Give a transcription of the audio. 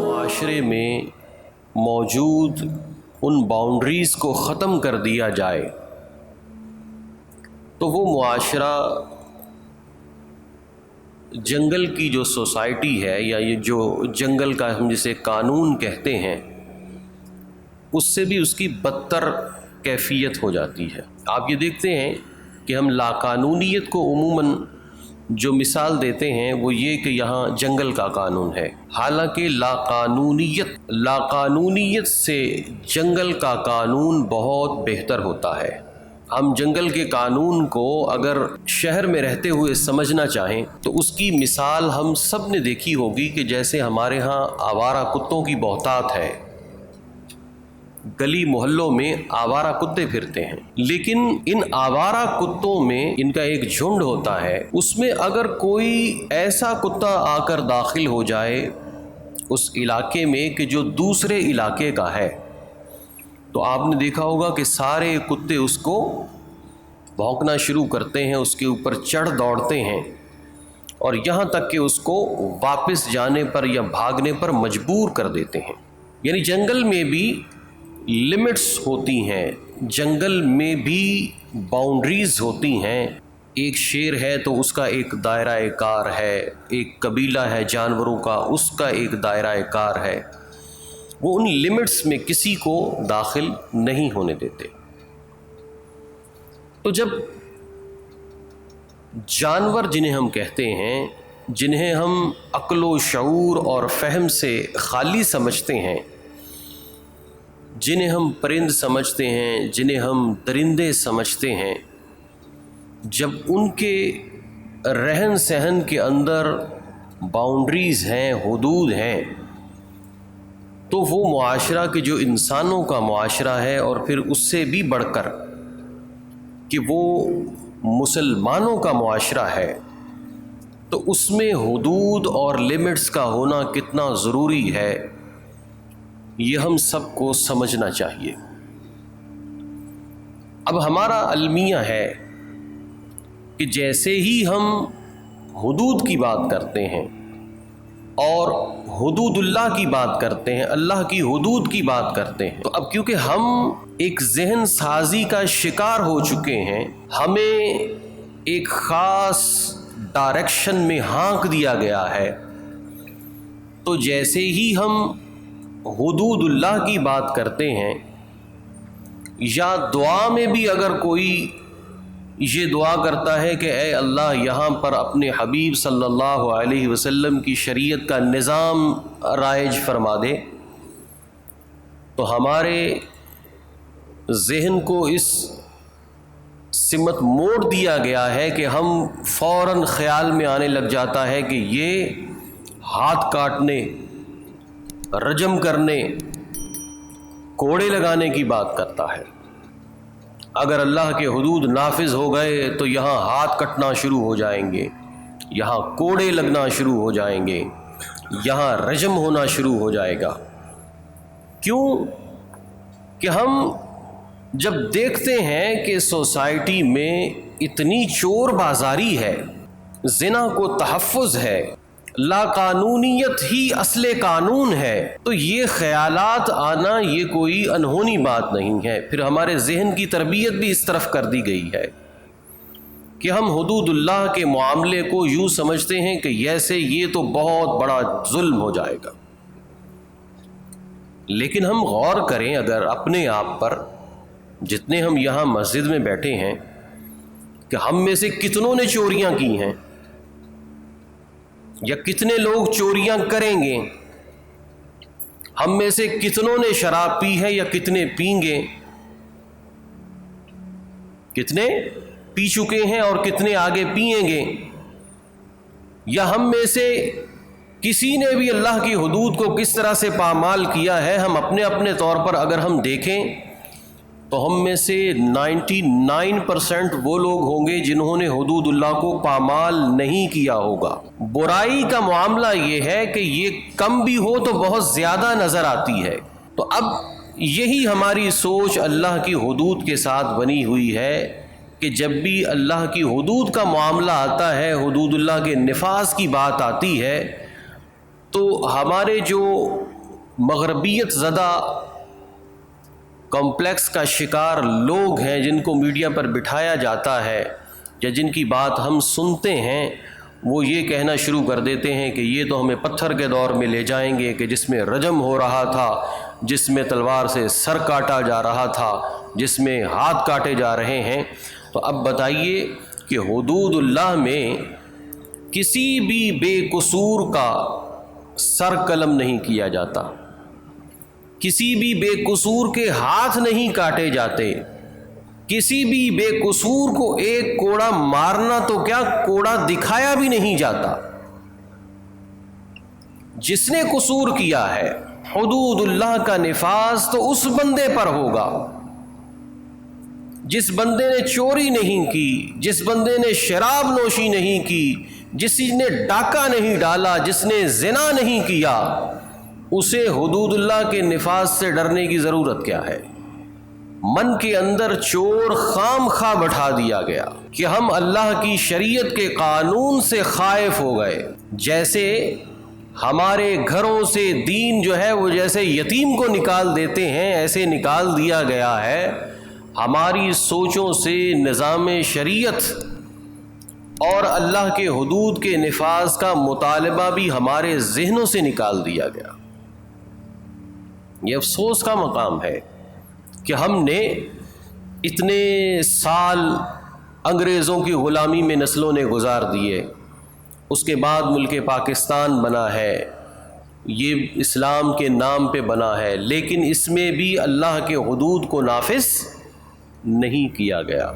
معاشرے میں موجود ان باؤنڈریز کو ختم کر دیا جائے تو وہ معاشرہ جنگل کی جو سوسائٹی ہے یا یہ جو جنگل کا ہم جسے قانون کہتے ہیں اس سے بھی اس کی بدتر کیفیت ہو جاتی ہے۔ آپ یہ دیکھتے ہیں کہ ہم لاقانونیت کو عموماً جو مثال دیتے ہیں وہ یہ کہ یہاں جنگل کا قانون ہے، حالانکہ لاقانونیت سے جنگل کا قانون بہت بہتر ہوتا ہے۔ ہم جنگل کے قانون کو اگر شہر میں رہتے ہوئے سمجھنا چاہیں تو اس کی مثال ہم سب نے دیکھی ہوگی کہ جیسے ہمارے ہاں آوارہ کتوں کی بہتات ہے، گلی محلوں میں آوارہ کتے پھرتے ہیں، لیکن ان آوارہ کتوں میں ان کا ایک جھنڈ ہوتا ہے، اس میں اگر کوئی ایسا کتا آ کر داخل ہو جائے اس علاقے میں کہ جو دوسرے علاقے کا ہے تو آپ نے دیکھا ہوگا کہ سارے کتے اس کو بھونکنا شروع کرتے ہیں، اس کے اوپر چڑھ دوڑتے ہیں اور یہاں تک کہ اس کو واپس جانے پر یا بھاگنے پر مجبور کر دیتے ہیں۔ یعنی جنگل میں بھی لمٹس ہوتی ہیں، جنگل میں بھی باؤنڈریز ہوتی ہیں۔ ایک شیر ہے تو اس کا ایک دائرہ کار ہے، ایک قبیلہ ہے جانوروں کا، اس کا ایک دائرہ کار ہے، وہ ان لمٹس میں کسی کو داخل نہیں ہونے دیتے۔ تو جب جانور جنہیں ہم کہتے ہیں، جنہیں ہم عقل و شعور اور فہم سے خالی سمجھتے ہیں، جنہیں ہم پرند سمجھتے ہیں، جنہیں ہم درندے سمجھتے ہیں، جب ان کے رہن سہن کے اندر باؤنڈریز ہیں، حدود ہیں، تو وہ معاشرہ کہ جو انسانوں کا معاشرہ ہے اور پھر اس سے بھی بڑھ کر کہ وہ مسلمانوں کا معاشرہ ہے، تو اس میں حدود اور لمٹس کا ہونا کتنا ضروری ہے یہ ہم سب کو سمجھنا چاہیے۔ اب ہمارا المیہ ہے کہ جیسے ہی ہم حدود کی بات کرتے ہیں اور حدود اللہ کی بات کرتے ہیں، اللہ کی حدود کی بات کرتے ہیں، تو اب کیونکہ ہم ایک ذہن سازی کا شکار ہو چکے ہیں، ہمیں ایک خاص ڈائریکشن میں ہانک دیا گیا ہے، تو جیسے ہی ہم حدود اللہ کی بات کرتے ہیں یا دعا میں بھی اگر کوئی یہ دعا کرتا ہے کہ اے اللہ یہاں پر اپنے حبیب صلی اللہ علیہ وسلم کی شریعت کا نظام رائج فرما دے، تو ہمارے ذہن کو اس سمت موڑ دیا گیا ہے کہ ہم فوراً خیال میں آنے لگ جاتا ہے کہ یہ ہاتھ کاٹنے، رجم کرنے، کوڑے لگانے کی بات کرتا ہے۔ اگر اللہ کے حدود نافذ ہو گئے تو یہاں ہاتھ کٹنا شروع ہو جائیں گے، یہاں کوڑے لگنا شروع ہو جائیں گے، یہاں رجم ہونا شروع ہو جائے گا۔ کیوں کہ ہم جب دیکھتے ہیں کہ سوسائٹی میں اتنی چور بازاری ہے، زنا کو تحفظ ہے، لاقانونیت ہی اصل قانون ہے، تو یہ خیالات آنا یہ کوئی انہونی بات نہیں ہے۔ پھر ہمارے ذہن کی تربیت بھی اس طرف کر دی گئی ہے کہ ہم حدود اللہ کے معاملے کو یوں سمجھتے ہیں کہ ایسے یہ تو بہت بڑا ظلم ہو جائے گا۔ لیکن ہم غور کریں اگر اپنے آپ پر، جتنے ہم یہاں مسجد میں بیٹھے ہیں، کہ ہم میں سے کتنوں نے چوریاں کی ہیں یا کتنے لوگ چوریاں کریں گے، ہم میں سے کتنوں نے شراب پی ہے یا کتنے پئیں گے، کتنے پی چکے ہیں اور کتنے آگے پئیں گے، یا ہم میں سے کسی نے بھی اللہ کی حدود کو کس طرح سے پامال کیا ہے۔ ہم اپنے اپنے طور پر اگر ہم دیکھیں تو ہم میں سے 99% وہ لوگ ہوں گے جنہوں نے حدود اللہ کو پامال نہیں کیا ہوگا۔ برائی کا معاملہ یہ ہے کہ یہ کم بھی ہو تو بہت زیادہ نظر آتی ہے۔ تو اب یہی ہماری سوچ اللہ کی حدود کے ساتھ بنی ہوئی ہے کہ جب بھی اللہ کی حدود کا معاملہ آتا ہے، حدود اللہ کے نفاذ کی بات آتی ہے، تو ہمارے جو مغربیت زدہ کمپلیکس کا شکار لوگ ہیں، جن کو میڈیا پر بٹھایا جاتا ہے یا جن کی بات ہم سنتے ہیں، وہ یہ کہنا شروع کر دیتے ہیں کہ یہ تو ہمیں پتھر کے دور میں لے جائیں گے کہ جس میں رجم ہو رہا تھا، جس میں تلوار سے سر کاٹا جا رہا تھا، جس میں ہاتھ کاٹے جا رہے ہیں۔ تو اب بتائیے کہ حدود اللہ میں کسی بھی بے قصور کا سر قلم نہیں کیا جاتا، کسی بھی بے قصور کے ہاتھ نہیں کاٹے جاتے، کسی بھی بے قصور کو ایک کوڑا مارنا تو کیا کوڑا دکھایا بھی نہیں جاتا۔ جس نے قصور کیا ہے، حدود اللہ کا نفاذ تو اس بندے پر ہوگا۔ جس بندے نے چوری نہیں کی، جس بندے نے شراب نوشی نہیں کی، جس نے ڈاکہ نہیں ڈالا، جس نے زنا نہیں کیا، اسے حدود اللہ کے نفاذ سے ڈرنے کی ضرورت کیا ہے؟ من کے اندر چور خام خواہ بٹھا دیا گیا کہ ہم اللہ کی شریعت کے قانون سے خائف ہو گئے۔ جیسے ہمارے گھروں سے دین جو ہے وہ جیسے یتیم کو نکال دیتے ہیں، ایسے نکال دیا گیا ہے۔ ہماری سوچوں سے نظام شریعت اور اللہ کے حدود کے نفاذ کا مطالبہ بھی ہمارے ذہنوں سے نکال دیا گیا۔ یہ افسوس کا مقام ہے کہ ہم نے اتنے سال انگریزوں کی غلامی میں نسلوں نے گزار دیے، اس کے بعد ملک پاکستان بنا ہے، یہ اسلام کے نام پہ بنا ہے، لیکن اس میں بھی اللہ کے حدود کو نافذ نہیں کیا گیا۔